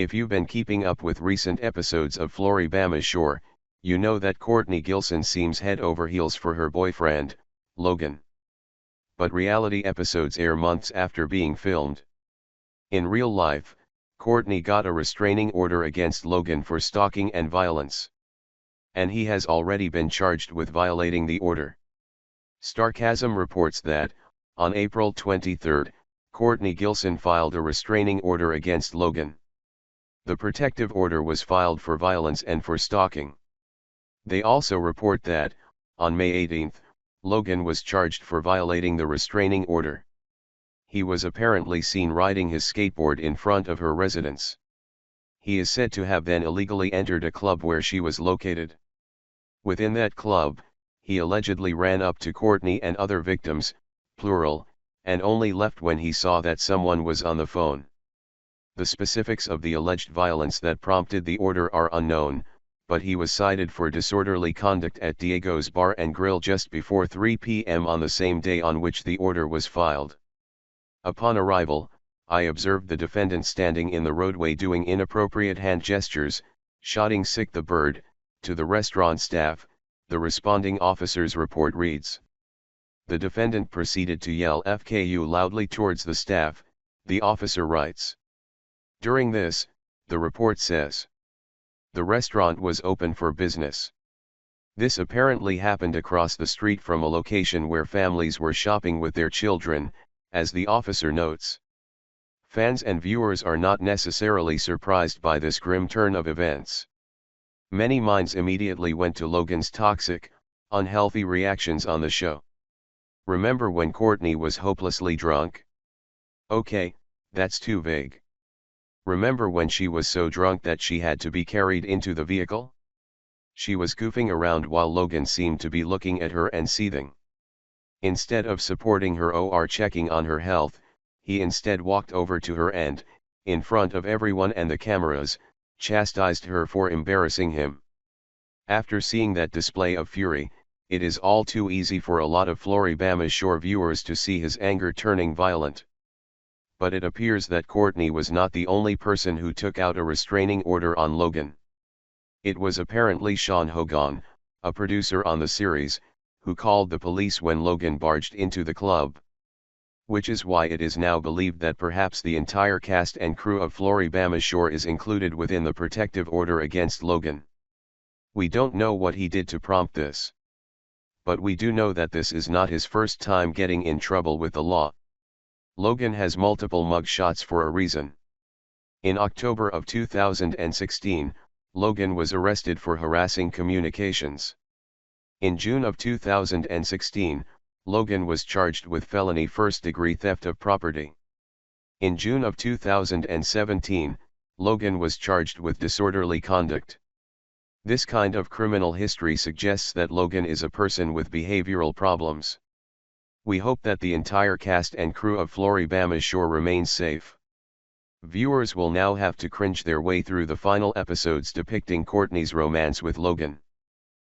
If you've been keeping up with recent episodes of Floribama Shore, you know that Kortni Gilson seems head over heels for her boyfriend, Logan. But reality episodes air months after being filmed. In real life, Kortni got a restraining order against Logan for stalking and violence. And he has already been charged with violating the order. Starcasm reports that, on April 23, Kortni Gilson filed a restraining order against Logan. The protective order was filed for violence and for stalking. They also report that, on May 18, Logan was charged for violating the restraining order. He was apparently seen riding his skateboard in front of her residence. He is said to have then illegally entered a club where she was located. Within that club, he allegedly ran up to Kortni and other victims, plural, and only left when he saw that someone was on the phone. The specifics of the alleged violence that prompted the order are unknown, but he was cited for disorderly conduct at Diego's Bar and Grill just before 3 p.m. on the same day on which the order was filed. Upon arrival, I observed the defendant standing in the roadway doing inappropriate hand gestures, shouting "sick the bird," to the restaurant staff, the responding officer's report reads. The defendant proceeded to yell "FKU" loudly towards the staff, the officer writes. During this, the report says, the restaurant was open for business. This apparently happened across the street from a location where families were shopping with their children, as the officer notes. Fans and viewers are not necessarily surprised by this grim turn of events. Many minds immediately went to Logan's toxic, unhealthy reactions on the show. Remember when Kortni was hopelessly drunk? Okay, that's too vague. Remember when she was so drunk that she had to be carried into the vehicle? She was goofing around while Logan seemed to be looking at her and seething. Instead of supporting her or checking on her health, he instead walked over to her and, in front of everyone and the cameras, chastised her for embarrassing him. After seeing that display of fury, it is all too easy for a lot of Floribama Shore viewers to see his anger turning violent. But it appears that Kortni was not the only person who took out a restraining order on Logan. It was apparently Sean Hogan, a producer on the series, who called the police when Logan barged into the club. Which is why it is now believed that perhaps the entire cast and crew of Floribama Shore is included within the protective order against Logan. We don't know what he did to prompt this. But we do know that this is not his first time getting in trouble with the law. Logan has multiple mugshots for a reason. In October of 2016, Logan was arrested for harassing communications. In June of 2016, Logan was charged with felony first-degree theft of property. In June of 2017, Logan was charged with disorderly conduct. This kind of criminal history suggests that Logan is a person with behavioral problems. We hope that the entire cast and crew of Floribama Shore remains safe. Viewers will now have to cringe their way through the final episodes depicting Kortni's romance with Logan.